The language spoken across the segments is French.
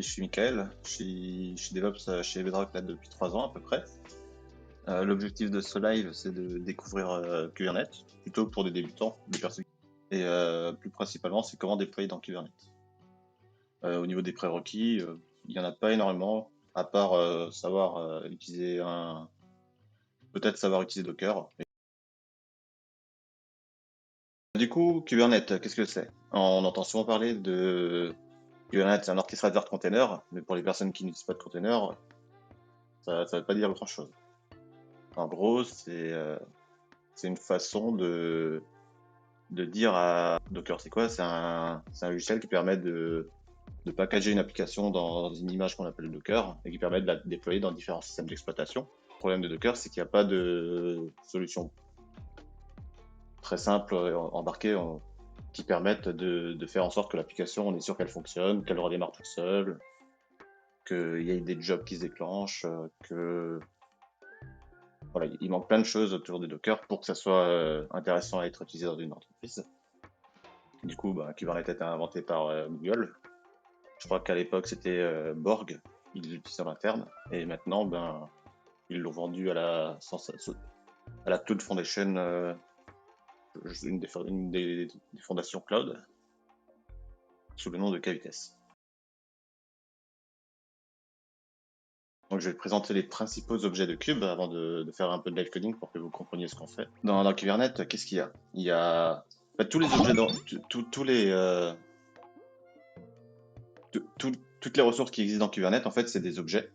Je suis Michael, je suis DevOps chez Bedrock là, depuis 3 ans à peu près. L'objectif de ce live, c'est de découvrir Kubernetes, plutôt pour des débutants, des personnes. Et plus principalement, c'est comment déployer dans Kubernetes. Au niveau des prérequis, il n'y en a pas énormément, à part savoir utiliser peut-être savoir utiliser Docker. Du coup, Kubernetes, qu'est-ce que c'est? On entend souvent parler de Kubernetes, c'est un orchestrateur de containers, mais pour les personnes qui n'utilisent pas de containers, ça ne veut pas dire grand-chose. En gros, c'est une façon de dire à Docker, c'est quoi? C'est un logiciel qui permet de packager une application dans une image qu'on appelle Docker et qui permet de la déployer dans différents systèmes d'exploitation. Le problème de Docker, c'est qu'il n'y a pas de solution très simple embarquée qui permettent de faire en sorte que l'application, on est sûr qu'elle fonctionne, qu'elle redémarre toute seule, qu'il y ait des jobs qui se déclenchent, que voilà, il manque plein de choses autour de Docker pour que ça soit intéressant à être utilisé dans une entreprise. Du coup, Kubernetes a été inventé par Google. Je crois qu'à l'époque, c'était Borg, ils l'utilisaient en interne. Et maintenant, ils l'ont vendu à la Cloud Foundation, une des fondations cloud, sous le nom de KVitess. Donc, je vais présenter les principaux objets de Kube avant de faire un peu de live coding pour que vous compreniez ce qu'on fait. Dans Kubernetes, qu'est-ce qu'il y a? Il y a tous les objets, tous les toutes les ressources qui existent dans Kubernetes, en fait, c'est des objets,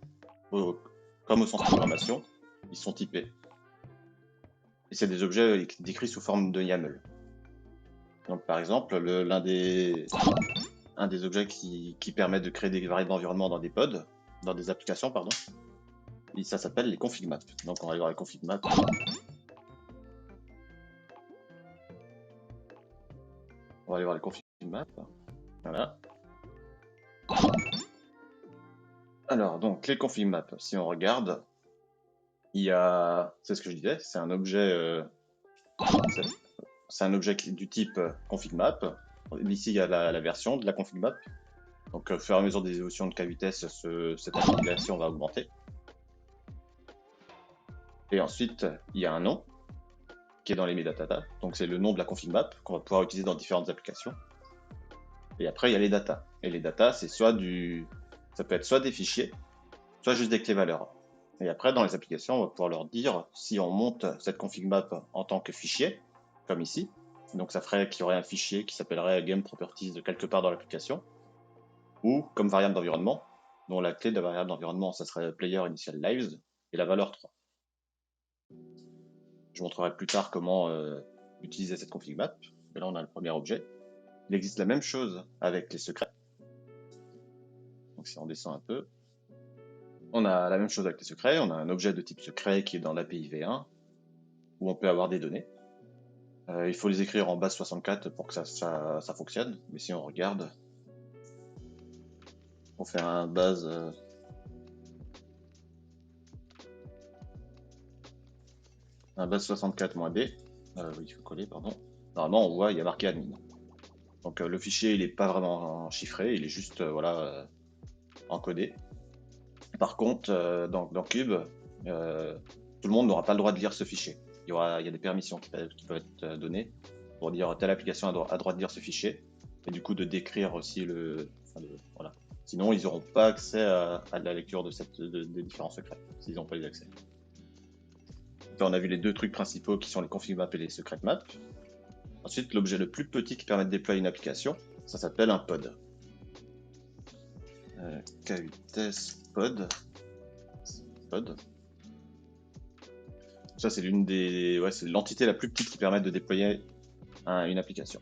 comme au sens programmation, ils sont typés. Et c'est des objets décrits sous forme de YAML. Donc, par exemple, un des objets qui permet de créer des variables d'environnement dans des pods, dans des applications, pardon, et ça s'appelle les config maps. Donc, on va aller voir les config maps. On va aller voir les config maps. Voilà. Alors, donc, les config maps, si on regarde, il y a, c'est ce que je disais, c'est un objet, du type config map. Ici, il y a la version de la config map. Donc, au fur et à mesure des évolutions de KVitess, cette application va augmenter. Et ensuite, il y a un nom qui est dans les metadata. Donc, c'est le nom de la config map qu'on va pouvoir utiliser dans différentes applications. Et après, il y a les data. Et les data, c'est ça peut être soit des fichiers, soit juste des clés valeurs. Et après, dans les applications, on va pouvoir leur dire si on monte cette config map en tant que fichier, comme ici. Donc, ça ferait qu'il y aurait un fichier qui s'appellerait game properties de quelque part dans l'application, ou comme variable d'environnement, dont la clé de la variable d'environnement, ça serait player initial lives et la valeur 3. Je montrerai plus tard comment utiliser cette config map. Et là, on a le premier objet. Il existe la même chose avec les secrets. Donc, si on descend un peu, on a la même chose avec les secrets. On a un objet de type secret qui est dans l'API V1, où on peut avoir des données. Il faut les écrire en base 64 pour que ça fonctionne. Mais si on regarde, on fait un base... un base 64-B. Il faut coller, pardon. Normalement, on voit, il y a marqué admin. Donc le fichier, il n'est pas vraiment chiffré, il est juste encodé. Par contre, dans Cube, tout le monde n'aura pas le droit de lire ce fichier. Il y a des permissions qui peuvent être données pour dire telle application a droit de lire ce fichier, et du coup de décrire aussi voilà. Sinon, ils n'auront pas accès à la lecture des différents secrets, s'ils n'ont pas les accès. Là, on a vu les deux trucs principaux qui sont les config maps et les secret maps. Ensuite, l'objet le plus petit qui permet de déployer une application, ça s'appelle un pod. KVitess pod. Ça, c'est c'est l'entité la plus petite qui permet de déployer une application.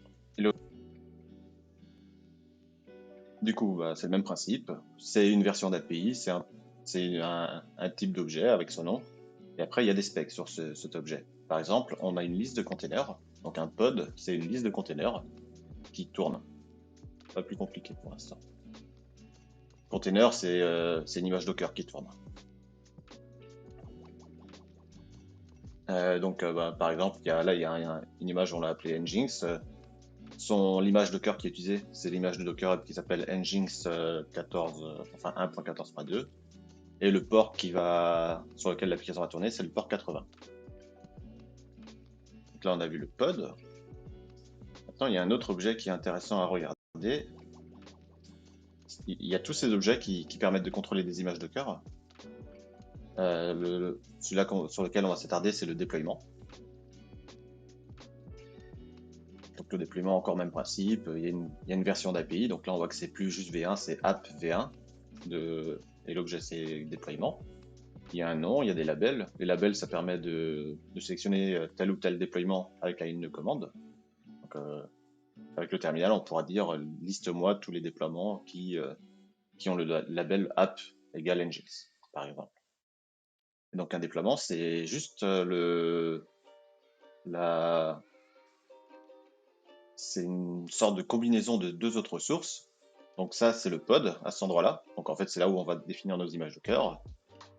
Du coup, c'est le même principe. C'est une version d'API, c'est un type d'objet avec son nom. Et après, il y a des specs sur cet objet. Par exemple, on a une liste de containers. Donc un pod, c'est une liste de containers qui tourne. Pas plus compliqué pour l'instant. Container, c'est une image Docker qui tourne. Donc, par exemple, il y a une image, on l'a appelée Nginx. L'image Docker qui est utilisée, c'est l'image de Docker qui s'appelle Nginx 14, enfin 1.14.2. Et le port sur lequel l'application va tourner, c'est le port 80. Donc là, on a vu le pod. Maintenant, il y a un autre objet qui est intéressant à regarder. Il y a tous ces objets qui permettent de contrôler des images Docker. Celui-là sur lequel on va s'attarder, c'est le déploiement. Donc le déploiement, encore même principe, il y a une version d'API, donc là on voit que c'est plus juste V1, c'est app V1, et l'objet c'est déploiement. Il y a un nom, il y a des labels. Les labels, ça permet de sélectionner tel ou tel déploiement avec la ligne de commande. Donc, avec le terminal, on pourra dire liste-moi tous les déploiements qui ont le label app égale Nginx, par exemple. Et donc un déploiement, c'est juste c'est une sorte de combinaison de deux autres ressources. Donc ça, c'est le pod à cet endroit-là. Donc en fait, c'est là où on va définir nos images Docker.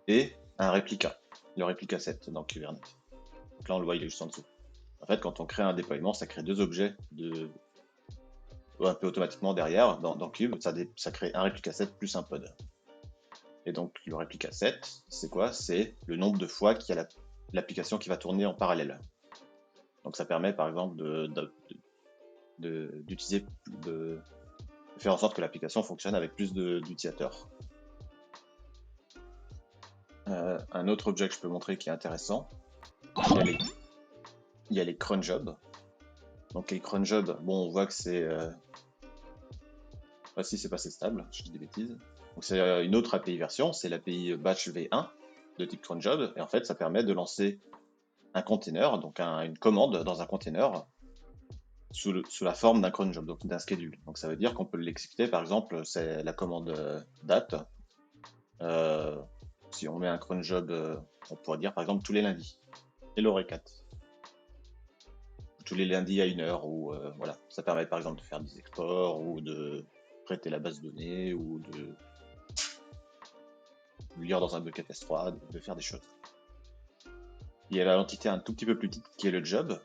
Et un réplica, le réplica set dans Kubernetes. Donc là, on le voit, il est juste en dessous. En fait, quand on crée un déploiement, ça crée deux objets un peu automatiquement derrière. Dans Cube, ça crée un réplica set plus un pod. Et donc, le réplica set, c'est quoi? C'est le nombre de fois qu'il y a l'application qui va tourner en parallèle. Donc ça permet, par exemple, de faire en sorte que l'application fonctionne avec plus d'utilisateurs. Un autre objet que je peux montrer qui est intéressant, il y a les cron jobs. Donc les cron jobs, bon, on voit que c'est si c'est pas assez stable, je dis des bêtises. Donc c'est une autre API version, c'est l'API batch v1 de type cron job, et en fait ça permet de lancer un container, donc une commande dans un container sous la forme d'un cron job, donc d'un schedule. Donc ça veut dire qu'on peut l'exécuter, par exemple, c'est la commande date. Si on met un cron job, on pourrait dire par exemple tous les lundis. Hello Recat. Tous les lundis à 1h, ou voilà. Ça permet par exemple de faire des exports, ou de prêter la base de données, ou de lire dans un bucket S3, de faire des choses. Il y a l'entité un tout petit peu plus petite qui est le job,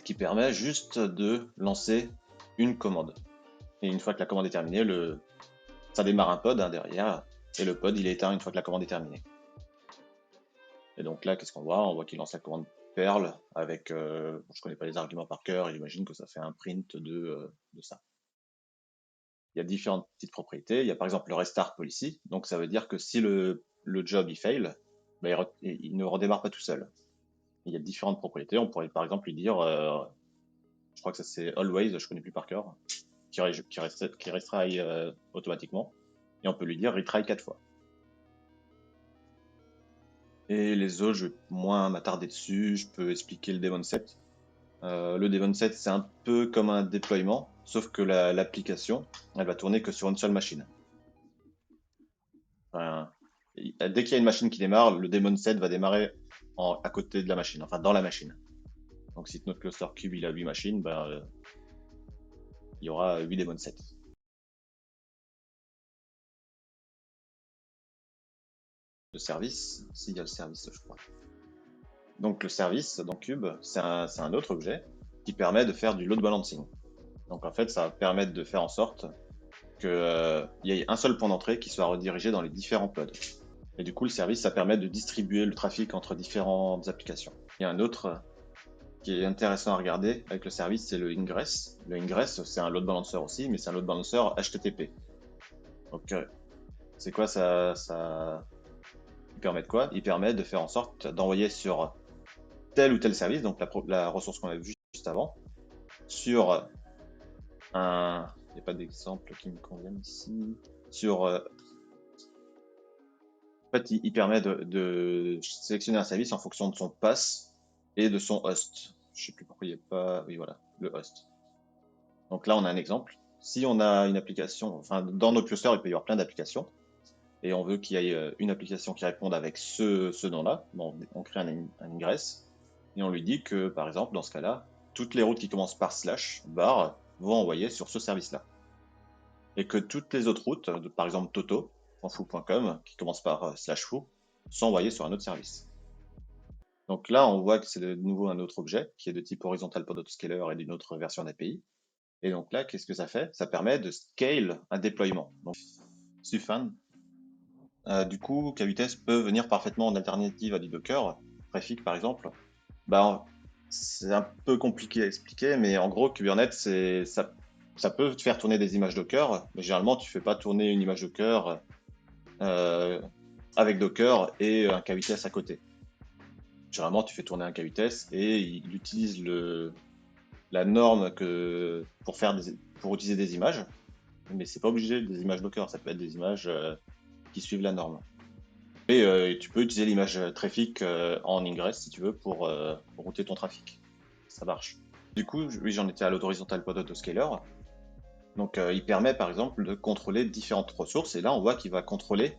qui permet juste de lancer une commande. Et une fois que la commande est terminée, ça démarre un pod derrière, et le pod il est éteint une fois que la commande est terminée. Et donc là, qu'est-ce qu'on voit? On voit qu'il lance la commande Perl avec, je connais pas les arguments par cœur, j'imagine que ça fait un print de ça. Il y a différentes petites propriétés. Il y a par exemple le restart policy, donc ça veut dire que si le job il fail, bah, il ne redémarre pas tout seul. Il y a différentes propriétés. On pourrait par exemple lui dire, je crois que ça c'est always, je connais plus par cœur, qui retry automatiquement, et on peut lui dire retry 4 fois. Et les autres, je vais moins m'attarder dessus, je peux expliquer le daemon set. Le daemon set, c'est un peu comme un déploiement, sauf que l'application, elle va tourner que sur une seule machine. Enfin, dès qu'il y a une machine qui démarre, le daemon set va démarrer à côté de la machine, enfin dans la machine. Donc si notre cluster cube il a 8 machines, il y aura 8 daemon sets. Le service, s'il y a le service, je crois. Donc le service dans Cube, c'est un autre objet qui permet de faire du load balancing. Donc en fait, ça va permettre de faire en sorte qu'il y ait un seul point d'entrée qui soit redirigé dans les différents pods. Et du coup, le service, ça permet de distribuer le trafic entre différentes applications. Il y a un autre qui est intéressant à regarder avec le service, c'est le ingress. Le ingress, c'est un load balancer aussi, mais c'est un load balancer HTTP. Donc, c'est quoi ça il permet de quoi? Il permet de faire en sorte d'envoyer sur tel ou tel service, donc la ressource qu'on a vue juste avant, sur un... Il n'y a pas d'exemple qui me convienne ici. Sur... en fait, il permet de sélectionner un service en fonction de son pass et de son host. Je sais plus pourquoi il n'y a pas... Oui, voilà, le host. Donc là, on a un exemple. Si on a une application... Enfin, dans nos clusters, il peut y avoir plein d'applications. Et on veut qu'il y ait une application qui réponde avec ce nom-là. Bon, on crée un ingress. Et on lui dit que, par exemple, dans ce cas-là, toutes les routes qui commencent par /bar vont envoyer sur ce service-là. Et que toutes les autres routes, par exemple toto.foo.com, qui commencent par /foo, sont envoyées sur un autre service. Donc là, on voit que c'est de nouveau un autre objet qui est de type horizontal pod autoscaler et d'une autre version d'API. Et donc là, qu'est-ce que ça fait? Ça permet de scale un déploiement. Donc, Sufan, du coup, K8s peut venir parfaitement en alternative à du Docker, Prefig par exemple. Bah, c'est un peu compliqué à expliquer, mais en gros, Kubernetes, ça peut te faire tourner des images Docker, mais généralement, tu fais pas tourner une image Docker euh, avec Docker et un K8s à côté. Généralement, tu fais tourner un K8s et il utilise la norme pour utiliser des images, mais c'est pas obligé des images Docker, ça peut être des images qui suivent la norme. Et tu peux utiliser l'image trafic en ingress si tu veux pour router ton trafic. Ça marche. Du coup, oui, j'en étais à l'horizontal pod autoscaler. Donc, il permet par exemple de contrôler différentes ressources. Et là, on voit qu'il va contrôler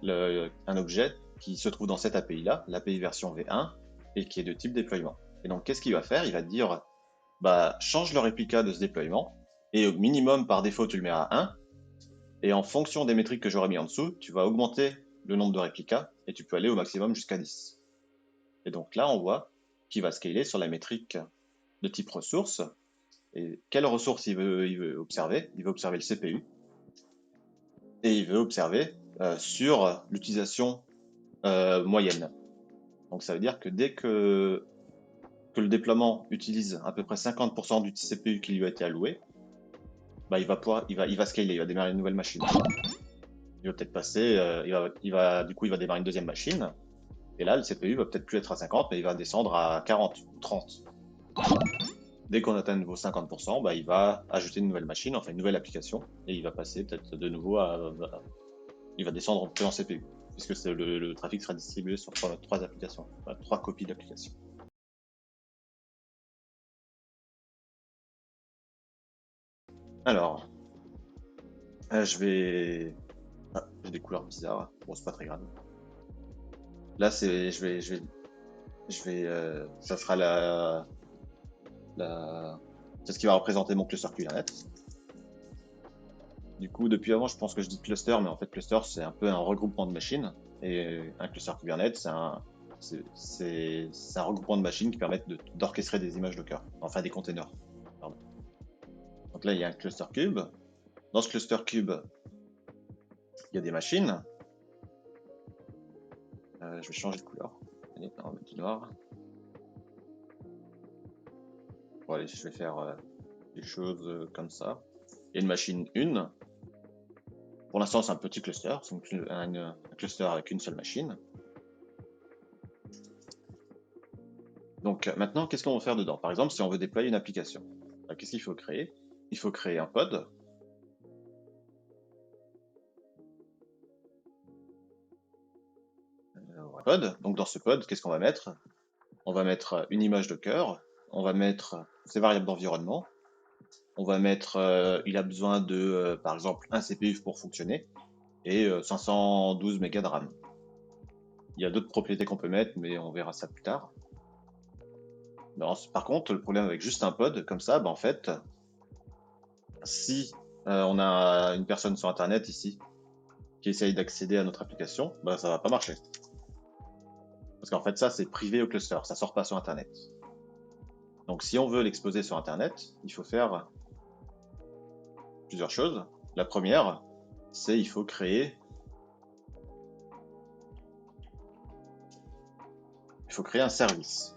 un objet qui se trouve dans cette API-là, l'API version V1, et qui est de type déploiement. Et donc, qu'est-ce qu'il va faire? Il va dire, bah, change le réplica de ce déploiement, et au minimum, par défaut, tu le mets à 1. Et en fonction des métriques que j'aurais mis en dessous, tu vas augmenter le nombre de réplicas, et tu peux aller au maximum jusqu'à 10. Et donc là, on voit qu'il va scaler sur la métrique de type ressource. Et quelle ressource il veut observer? Il veut observer le CPU. Et il veut observer sur l'utilisation moyenne. Donc ça veut dire que dès que le déploiement utilise à peu près 50% du CPU qui lui a été alloué, bah il va scaler, il va démarrer une nouvelle machine. Il va peut-être passer, du coup il va démarrer une deuxième machine, et là le CPU va peut-être plus être à 50, mais il va descendre à 40 ou 30. Dès qu'on atteint le niveau 50%, bah, il va ajouter une nouvelle machine, enfin une nouvelle application, et il va passer peut-être de nouveau il va descendre plus en CPU, puisque le trafic sera distribué sur trois applications, enfin, 3 copies d'applications. Alors, j'ai des couleurs bizarres. Bon, c'est pas très grave. Là, ça sera c'est ce qui va représenter mon cluster Kubernetes. Du coup, depuis avant, je pense que je dis cluster, mais en fait, cluster, c'est un peu un regroupement de machines. Et un cluster Kubernetes, c'est un regroupement de machines qui permettent d'orchestrer des images Docker, enfin des containers. Pardon. Donc là, il y a un cluster cube. Dans ce cluster cube, il y a des machines. Je vais changer de couleur. Allez, on va mettre du noir. Bon, allez, je vais faire des choses comme ça. Il y a une machine 1. Pour l'instant, c'est un petit cluster. C'est un cluster avec une seule machine. Donc maintenant, qu'est-ce qu'on va faire dedans? Par exemple, si on veut déployer une application, qu'est-ce qu'il faut créer? Il faut créer un pod. Donc dans ce pod, qu'est-ce qu'on va mettre? On va mettre une image Docker, on va mettre ses variables d'environnement, on va mettre, il a besoin de, par exemple, un CPU pour fonctionner, et 512 mégas de RAM. Il y a d'autres propriétés qu'on peut mettre, mais on verra ça plus tard. Non, par contre, le problème avec juste un pod comme ça, bah, en fait, si on a une personne sur Internet ici qui essaye d'accéder à notre application, bah, ça va pas marcher. Parce qu'en fait, ça, c'est privé au cluster, ça sort pas sur Internet. Donc, si on veut l'exposer sur Internet, il faut faire plusieurs choses. La première, c'est il faut créer un service.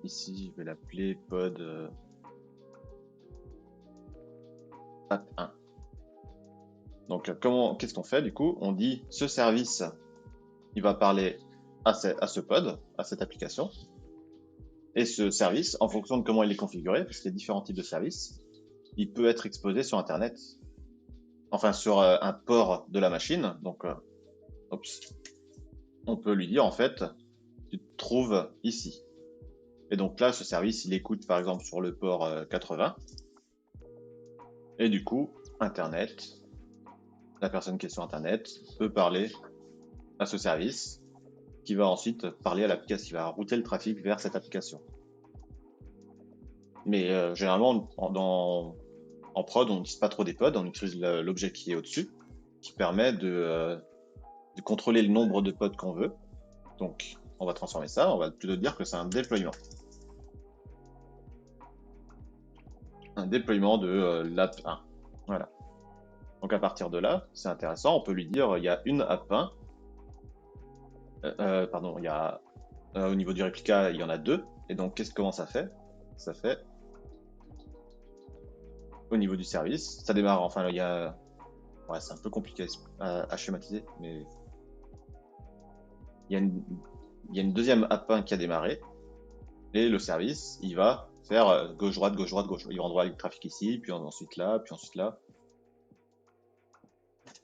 Ici, je vais l'appeler pod app 1. Donc, qu'est-ce qu'on fait du coup? On dit ce service, il va parler à ce pod, à cette application. Et ce service, en fonction de comment il est configuré, parce qu'il y a différents types de services, il peut être exposé sur Internet, enfin sur un port de la machine. Donc, on peut lui dire en fait, tu te trouves ici. Et donc là, ce service, il écoute par exemple sur le port 80. Et du coup, Internet, la personne qui est sur Internet peut parler à ce service, qui va ensuite parler à l'application, qui va router le trafic vers cette application. Mais généralement, en prod, on n'utilise pas trop des pods, on utilise l'objet qui est au-dessus. qui permet de contrôler le nombre de pods qu'on veut. Donc, on va transformer ça, on va plutôt dire que c'est un déploiement. Un déploiement de l'app 1. Voilà. Donc à partir de là, c'est intéressant, on peut lui dire il y a une app 1, pardon, il y a au niveau du réplica, il y en a deux. Et donc comment ça fait? Ça fait au niveau du service, ça démarre, enfin il y a... Ouais, c'est un peu compliqué à schématiser, mais il y a une deuxième app 1 qui a démarré, et le service, il va faire gauche-droite, gauche-droite, gauche. Il va envoyer le trafic ici, puis ensuite là, puis ensuite là.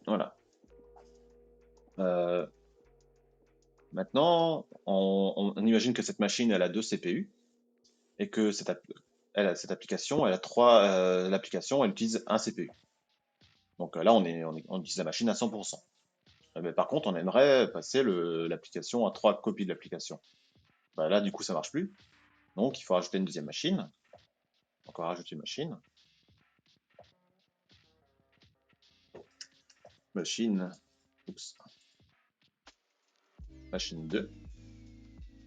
Voilà. Maintenant, on imagine que cette machine, elle a 2 CPU, et que cette application, elle a l'application, elle utilise un CPU. Donc là, on utilise la machine à 100%. Mais par contre, on aimerait passer l'application à 3 copies de l'application. Bah là, du coup, ça marche plus. Donc, il faut rajouter une deuxième machine. Encore rajouter une machine. Machine. Oups. Machine 2.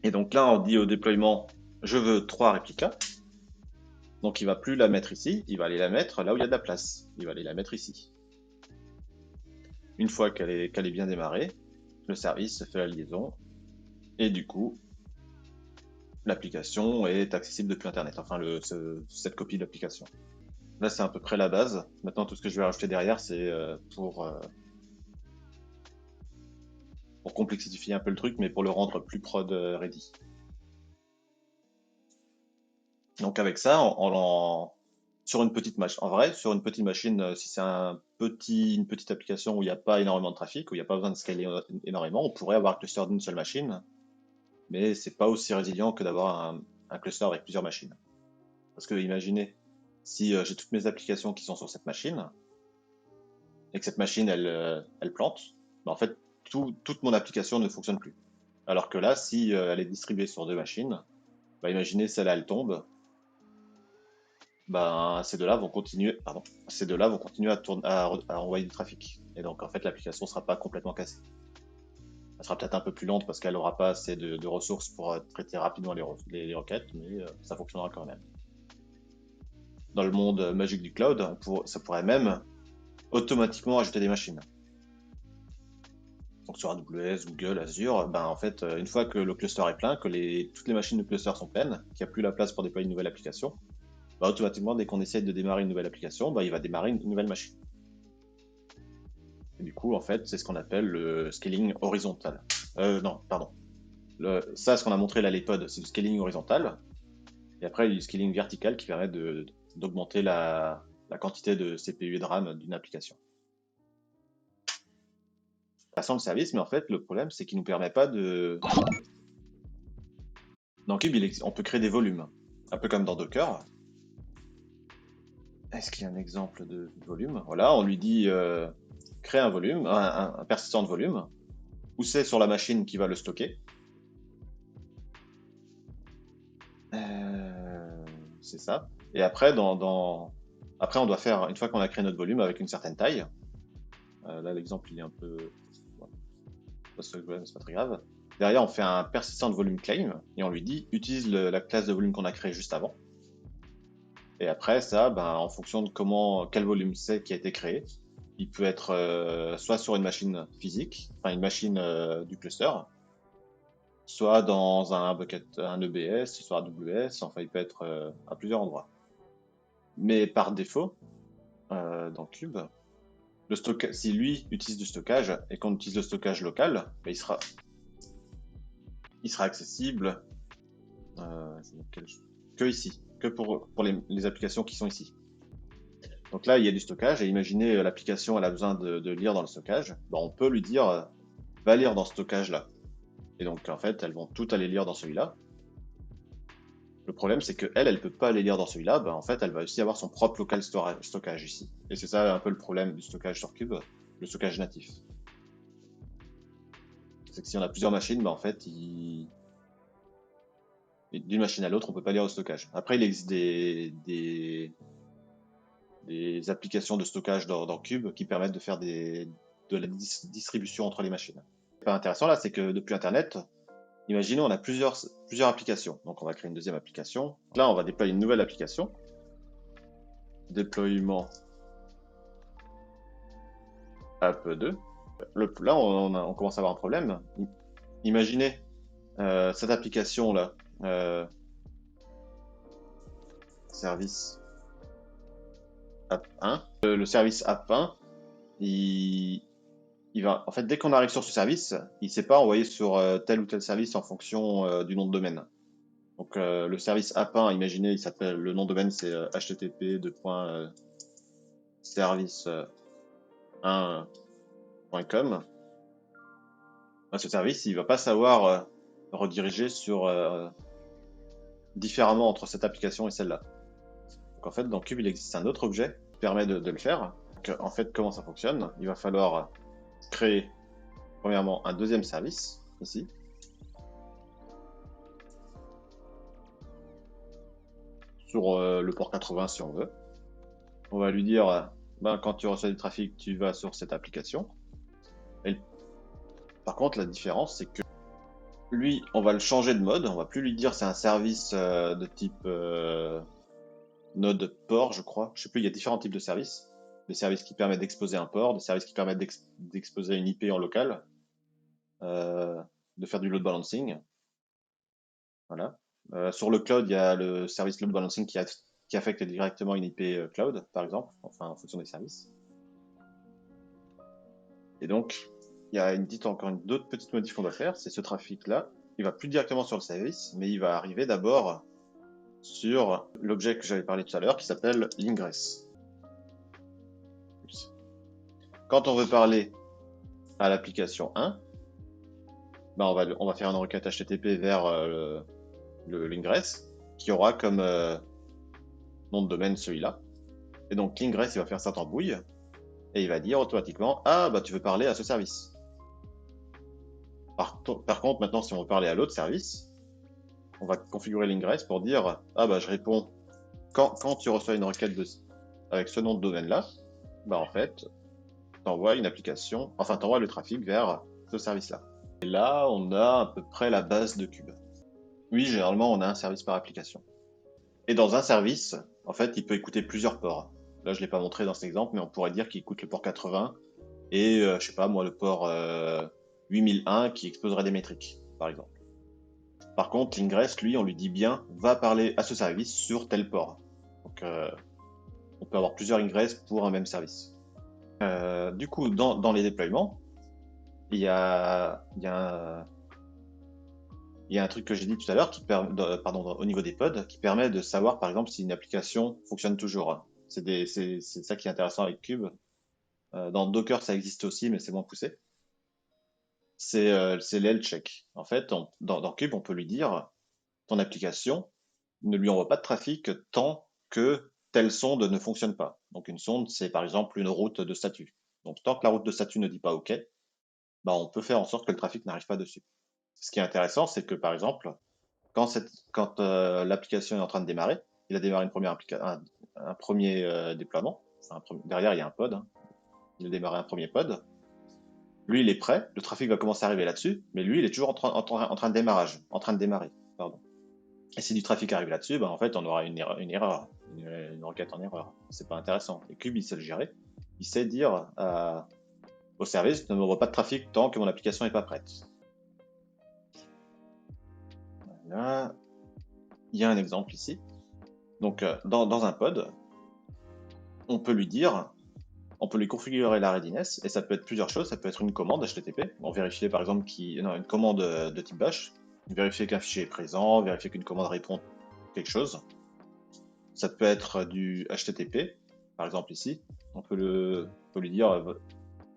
Et donc là, on dit au déploiement, je veux 3 réplicas. Donc, il va plus la mettre ici, il va aller la mettre là où il y a de la place. Il va aller la mettre ici. Une fois qu'elle est bien démarrée, le service fait la liaison. Et du coup, l'application est accessible depuis Internet. Enfin, cette copie de l'application. Là, c'est à peu près la base. Maintenant, tout ce que je vais rajouter derrière, c'est pour complexifier un peu le truc, mais pour le rendre plus prod ready. Donc avec ça, sur une petite machine, en vrai, sur une petite machine, si c'est une petite application où il n'y a pas énormément de trafic, où il n'y a pas besoin de scaler énormément, on pourrait avoir un cluster d'une seule machine, mais c'est pas aussi résilient que d'avoir un cluster avec plusieurs machines. Parce que imaginez, si j'ai toutes mes applications qui sont sur cette machine, et que cette machine, elle plante, bah en fait, toute mon application ne fonctionne plus. Alors que là, si elle est distribuée sur 2 machines, bah imaginez celle-là, elle tombe, ben, ces deux-là vont continuer, à envoyer du trafic. Et donc, en fait, l'application ne sera pas complètement cassée. Elle sera peut-être un peu plus lente parce qu'elle n'aura pas assez de ressources pour traiter rapidement les requêtes, mais ça fonctionnera quand même. Dans le monde magique du cloud, ça pourrait même automatiquement ajouter des machines. Donc sur AWS, Google, Azure, ben en fait, une fois que le cluster est plein, que toutes les machines du cluster sont pleines, qu'il n'y a plus la place pour déployer une nouvelle application, bah, automatiquement, dès qu'on essaie de démarrer une nouvelle application, bah, il va démarrer une nouvelle machine. Et du coup, en fait, c'est ce qu'on appelle le scaling horizontal. Non, pardon. Ça, ce qu'on a montré là, les pods, c'est le scaling horizontal. Et après, il y a le scaling vertical qui permet d'augmenter la quantité de CPU et de RAM d'une application. Ça sent le service, mais en fait, le problème, c'est qu'il ne nous permet pas de... Dans Cube, on peut créer des volumes, un peu comme dans Docker. Est-ce qu'il y a un exemple de volume? Voilà, on lui dit créer un volume, un persistant de volume, où c'est sur la machine qui va le stocker. C'est ça. Et après, après, on doit faire, une fois qu'on a créé notre volume avec une certaine taille, là l'exemple il est un peu... c'est pas très grave. Derrière, on fait un persistant de volume claim et on lui dit utilise la classe de volume qu'on a créée juste avant. Et après, ça, ben, en fonction de quel volume c'est qui a été créé, il peut être soit sur une machine physique, enfin une machine du cluster, soit dans un bucket, un EBS, soit AWS, enfin il peut être à plusieurs endroits. Mais par défaut, dans Cube, si lui utilise du stockage et qu'on utilise le stockage local, ben, il sera accessible que ici, que pour les applications qui sont ici. Donc là, il y a du stockage, et imaginez l'application, elle a besoin de lire dans le stockage, ben, on peut lui dire, va lire dans ce stockage-là. Et donc, en fait, elles vont toutes aller lire dans celui-là. Le problème, c'est qu'elle, elle peut pas aller lire dans celui-là, ben, en fait, elle va aussi avoir son propre local stockage ici. Et c'est ça un peu le problème du stockage sur Cube, le stockage natif. C'est que si on a plusieurs machines, ben, en fait, d'une machine à l'autre, on peut pas lire au stockage. Après, il existe des applications de stockage dans Cube qui permettent de faire de la distribution entre les machines. Ce qui est pas intéressant là, c'est que depuis Internet, imaginons on a plusieurs applications. Donc on va créer une deuxième application. Là, on va déployer une nouvelle application. Déploiement app 2. Là, on commence à avoir un problème. Imaginez cette application-là, service app 1. Le service app 1, il va, en fait, dès qu'on arrive sur ce service, il ne sait pas envoyer sur tel ou tel service en fonction du nom de domaine. Donc le service app1, imaginez, il s'appelle, le nom de domaine c'est http://service1.com. Ce service, il va pas savoir rediriger sur différemment entre cette application et celle-là. Donc en fait, dans Cube, il existe un autre objet qui permet de le faire. Donc, en fait, comment ça fonctionne? Il va falloir créer premièrement un deuxième service ici. Sur le port 80 si on veut. On va lui dire, quand tu reçois du trafic, tu vas sur cette application. Par contre, la différence, c'est que lui, on va le changer de mode. On va plus lui dire c'est un service de type node port, je crois. Je sais plus, il y a différents types de services. Des services qui permettent d'exposer un port, des services qui permettent d'exposer une IP en local, de faire du load balancing. Voilà. Sur le cloud, il y a le service load balancing qui affecte directement une IP cloud, par exemple, enfin en fonction des services. Et donc, il y a encore une autre petite modif qu'on doit faire, c'est ce trafic-là, il va plus directement sur le service, mais il va arriver d'abord sur l'objet que j'avais parlé tout à l'heure, qui s'appelle l'ingress. Quand on veut parler à l'application 1, on va faire une requête HTTP vers l'ingress, qui aura comme nom de domaine celui-là. Et donc l'ingress, il va faire sa tambouille, et il va dire automatiquement, tu veux parler à ce service. Par contre, maintenant, si on veut parler à l'autre service, on va configurer l'ingress pour dire, je réponds, quand tu reçois une requête avec ce nom de domaine-là, en fait, t'envoies une application, enfin, t'envoies le trafic vers ce service-là. Et là, on a à peu près la base de Cube. Oui, généralement, on a un service par application. Et dans un service, en fait, il peut écouter plusieurs ports. Là, je ne l'ai pas montré dans cet exemple, mais on pourrait dire qu'il écoute le port 80 et, je sais pas moi, le port 8001 qui exposerait des métriques, par exemple. Par contre, l'ingress, lui, on lui dit bien, va parler à ce service sur tel port. Donc, on peut avoir plusieurs ingress pour un même service. Du coup, dans les déploiements, il y a un truc que j'ai dit tout à l'heure, au niveau des pods, qui permet de savoir, par exemple, si une application fonctionne toujours. C'est ça qui est intéressant avec Cube. Dans Docker, ça existe aussi, mais c'est moins poussé. C'est l'health check. En fait, dans Cube, on peut lui dire, ton application ne lui envoie pas de trafic tant que telle sonde ne fonctionne pas. Donc une sonde, c'est par exemple une route de statut. Donc tant que la route de statut ne dit pas OK, on peut faire en sorte que le trafic n'arrive pas dessus. Ce qui est intéressant, c'est que par exemple, quand l'application est en train de démarrer, il a démarré un premier déploiement. Derrière, il y a un pod. Il a démarré un premier pod. Lui, il est prêt. Le trafic va commencer à arriver là-dessus, mais lui, il est toujours en train de démarrer. Pardon. Et si du trafic arrive là-dessus, en fait, on aura une erreur, une requête en erreur. C'est pas intéressant. Et Cube, il sait le gérer. Il sait dire au service, ne m'envoie pas de trafic tant que mon application n'est pas prête. Voilà. Il y a un exemple ici. Donc, dans un pod, on peut lui configurer la readiness, et ça peut être plusieurs choses. Ça peut être une commande HTTP. On vérifie par exemple une commande de type bash, vérifier qu'un fichier est présent, vérifier qu'une commande répond quelque chose. Ça peut être du HTTP, par exemple ici. On peut lui dire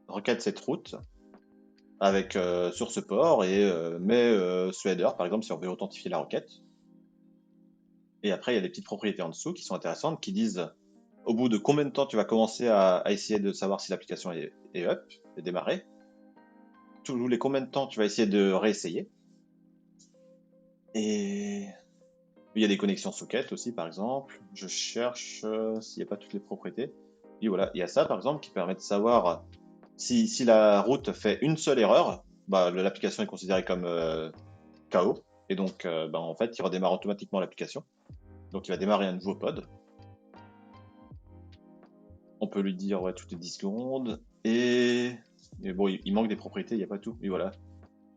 requête cette route avec sur ce port et met ce header, par exemple, si on veut authentifier la requête. Et après, il y a des petites propriétés en dessous qui sont intéressantes, qui disent au bout de combien de temps tu vas commencer à essayer de savoir si l'application est up, est démarrée. Tous les combien de temps tu vas essayer de réessayer. Et il y a des connexions socket aussi, par exemple. Je cherche s'il n'y a pas toutes les propriétés. Et voilà, il y a ça, par exemple, qui permet de savoir Si la route fait une seule erreur, bah, l'application est considérée comme KO. Et donc, bah, en fait, il redémarre automatiquement l'application. Donc, il va démarrer un nouveau pod. On peut lui dire, ouais, toutes les 10 secondes. Et bon, il manque des propriétés, il n'y a pas tout. Et voilà.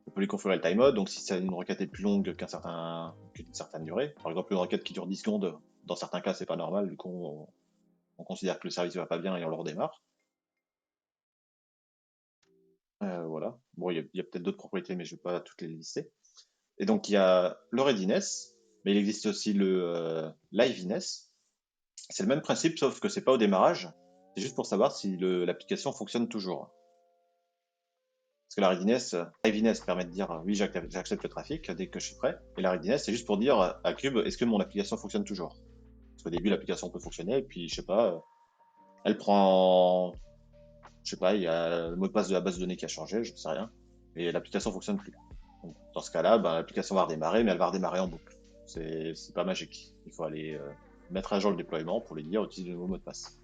On peut lui configurer le timeout. Donc, si c'est une requête est plus longue qu'une certaine durée, par exemple, une requête qui dure 10 secondes, dans certains cas, c'est pas normal. Du coup, on considère que le service va pas bien et on le redémarre. Voilà. Bon, il y a peut-être d'autres propriétés, mais je ne vais pas toutes les lister. Et donc, il y a le readiness, mais il existe aussi le liveness. C'est le même principe, sauf que c'est pas au démarrage. C'est juste pour savoir si l'application fonctionne toujours. Parce que la readiness permet de dire oui, j'accepte le trafic dès que je suis prêt. Et la readiness, c'est juste pour dire à Cube, est-ce que mon application fonctionne toujours? Parce qu'au début, l'application peut fonctionner, et puis, je sais pas, elle prend, je sais pas, il y a le mot de passe de la base de données qui a changé, je ne sais rien, et l'application fonctionne plus. Donc, dans ce cas-là, bah, l'application va redémarrer, mais elle va redémarrer en boucle. C'est pas magique. Il faut aller mettre à jour le déploiement pour lui dire utiliser le nouveau mot de passe.